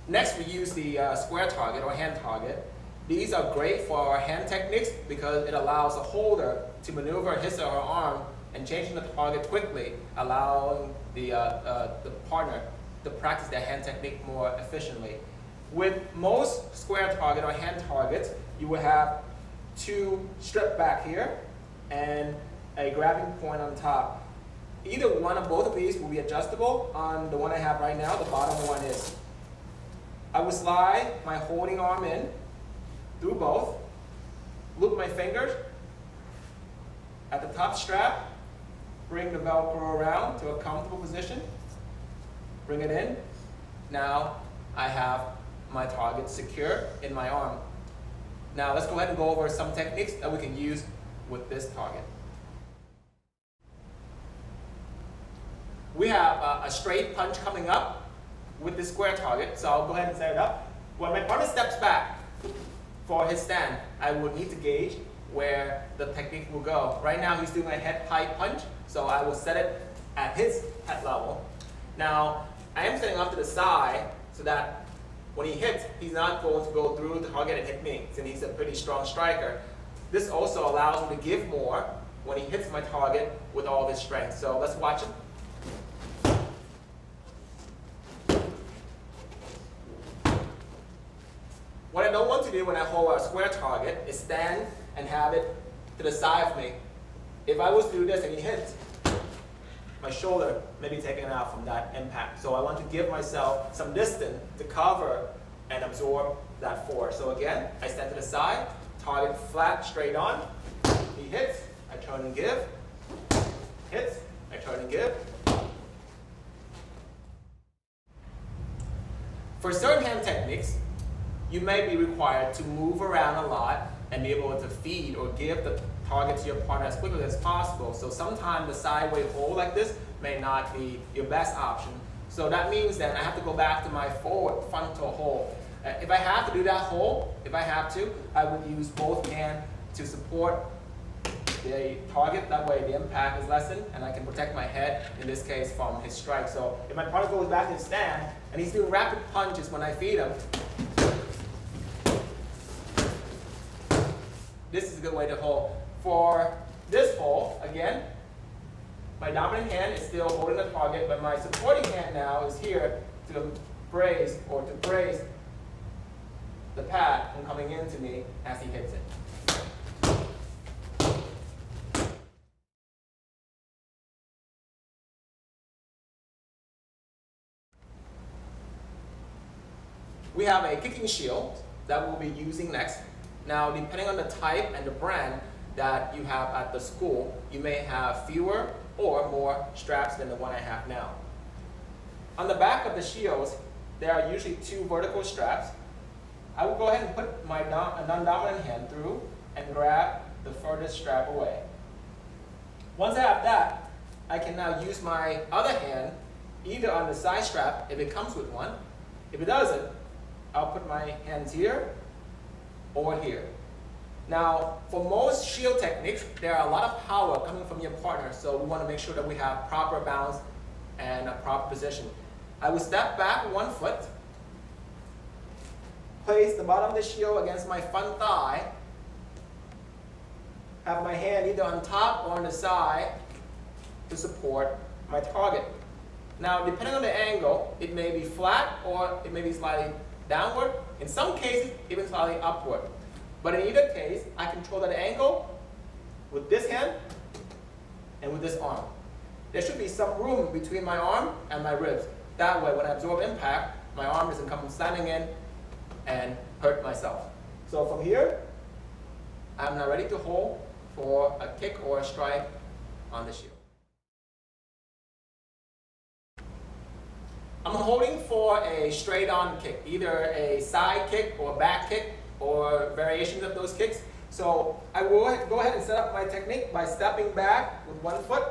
Next, we use the square target or hand target. These are great for our hand techniques because it allows the holder to maneuver his or her arm and changing the target quickly, allowing the partner to practice their hand technique more efficiently. With most square target or hand targets, you will have two strip back here and a grabbing point on top. Either one of both of these will be adjustable. On the one I have right now, the bottom one is. I will slide my holding arm in through both, loop my fingers at the top strap, bring the Velcro around to a comfortable position, bring it in. Now I have my target secure in my arm. Now let's go ahead and go over some techniques that we can use with this target. We have a straight punch coming up with this square target, so I'll go ahead and set it up. When my partner steps back for his stand, I will need to gauge where the technique will go. Right now he's doing a head high punch, so I will set it at his head level. Now I am setting off to the side so that when he hits, he's not going to go through the target and hit me, since he's a pretty strong striker. This also allows me to give more when he hits my target with all of his strength. So let's watch him. What I don't want to do when I hold a square target is stand and have it to the side of me. If I was to do this and he hits, my shoulder may be taken out from that impact. So I want to give myself some distance to cover and absorb that force. So again, I stand to the side, target flat, straight on. He hits, I turn and give. Hits, I turn and give. For certain hand techniques, you may be required to move around a lot and be able to feed or give the target to your partner as quickly as possible. So sometimes the sideways hold like this may not be your best option. So that means that I have to go back to my forward frontal hold. If I have to do that hold, I would use both hands to support the target. That way the impact is lessened and I can protect my head, in this case, from his strike. So if my partner goes back to his stand and he's doing rapid punches when I feed him, this is a good way to hold. For this hold, again, my dominant hand is still holding the target, but my supporting hand now is here to brace the pad from coming into me as he hits it. We have a kicking shield that we'll be using next. Now, depending on the type and the brand that you have at the school, you may have fewer or more straps than the one I have now. On the back of the shields, there are usually two vertical straps. I will go ahead and put my non-dominant hand through and grab the furthest strap away. Once I have that, I can now use my other hand either on the side strap if it comes with one. If it doesn't, I'll put my hands here or here. Now, for most shield techniques, there are a lot of power coming from your partner, so we want to make sure that we have proper balance and a proper position. I will step back 1 foot, place the bottom of the shield against my front thigh, have my hand either on top or on the side to support my target. Now, depending on the angle, it may be flat or it may be slightly downward, in some cases even slightly upward. But in either case, I control that angle with this hand and with this arm. There should be some room between my arm and my ribs. That way, when I absorb impact, my arm doesn't come slamming in and hurt myself. So from here, I'm now ready to hold for a kick or a strike on the shield. I'm holding for a straight-on kick, either a side kick or a back kick, or variations of those kicks. So I will go ahead and set up my technique by stepping back with 1 foot,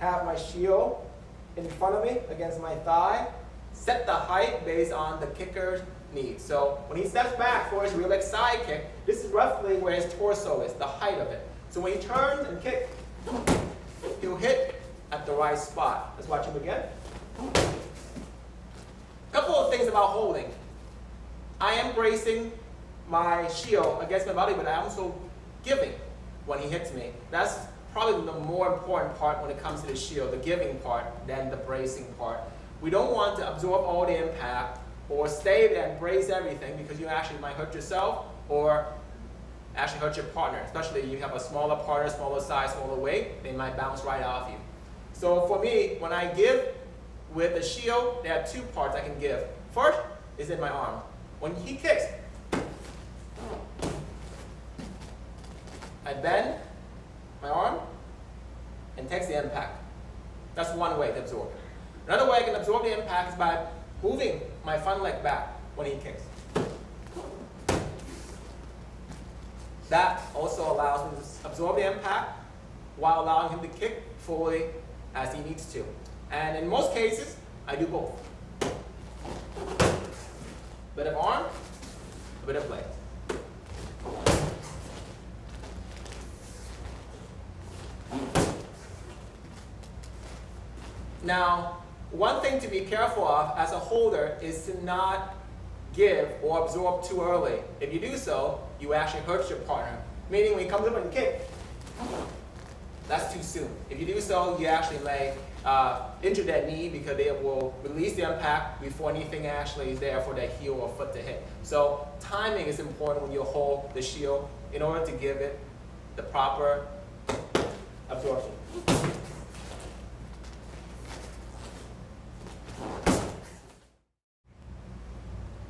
have my shield in front of me against my thigh, set the height based on the kicker's needs. So when he steps back for his real leg side kick, this is roughly where his torso is, the height of it. So when he turns and kicks, he'll hit at the right spot. Let's watch him again. A couple of things about holding. I am bracing my shield against my body, but I'm also giving when he hits me. That's probably the more important part when it comes to the shield, the giving part, than the bracing part. We don't want to absorb all the impact or stay there and brace everything, because you actually might hurt yourself or actually hurt your partner. Especially if you have a smaller partner, smaller size, smaller weight, they might bounce right off you. So for me, when I give with the shield, there are two parts I can give. First is in my arm. When he kicks, I bend my arm and takes the impact. That's one way to absorb. Another way I can absorb the impact is by moving my front leg back when he kicks. That also allows me to absorb the impact while allowing him to kick fully as he needs to. And in most cases, I do both. A bit of arm, a bit of leg. Now, one thing to be careful of as a holder is to not give or absorb too early. If you do so, you actually hurt your partner. Meaning when he comes up and kick, that's too soon. If you do so, you actually may injure their knee, because they will release the impact before anything actually is there for their heel or foot to hit. So timing is important when you hold the shield in order to give it the proper absorption.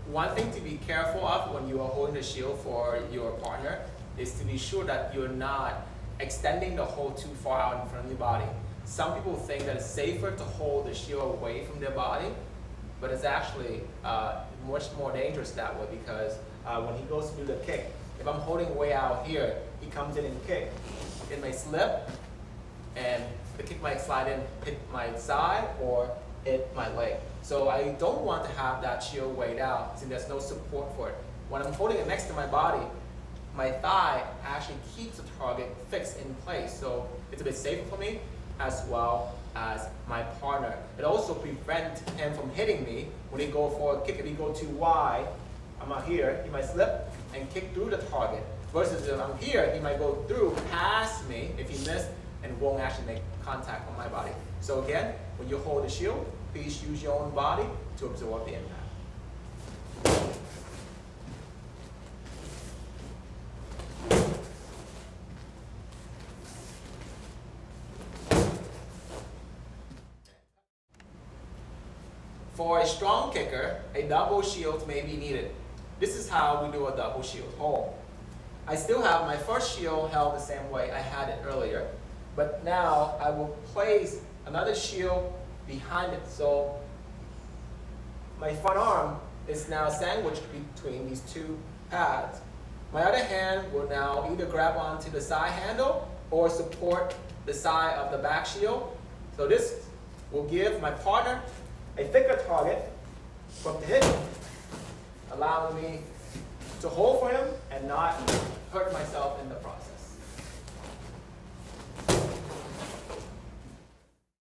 One thing to be careful of when you are holding the shield for your partner is to be sure that you're not extending the hold too far out in front of your body. Some people think that it's safer to hold the shield away from their body, but it's actually much more dangerous that way, because when he goes to do the kick, if I'm holding way out here, he comes in and kick. It may slip, and the kick might slide in, hit my side, or hit my leg. So I don't want to have that shield weighed out, since there's no support for it. When I'm holding it next to my body, my thigh actually keeps the target fixed in place. So it's a bit safer for me, as well as my partner. It also prevents him from hitting me when he go for a kick. If he go too wide, I'm out here, he might slip and kick through the target. Versus if I'm here, he might go through past me if he missed and won't actually make contact on my body. So again, when you hold the shield, please use your own body to absorb the impact. For a strong kicker, a double shield may be needed. This is how we do a double shield hold. I still have my first shield held the same way I had it earlier, but now I will place another shield behind it. So my front arm is now sandwiched between these two pads. My other hand will now either grab onto the side handle or support the side of the back shield. So this will give my partner a thicker target from the hip, allowing me to hold for him and not hurt myself in the process.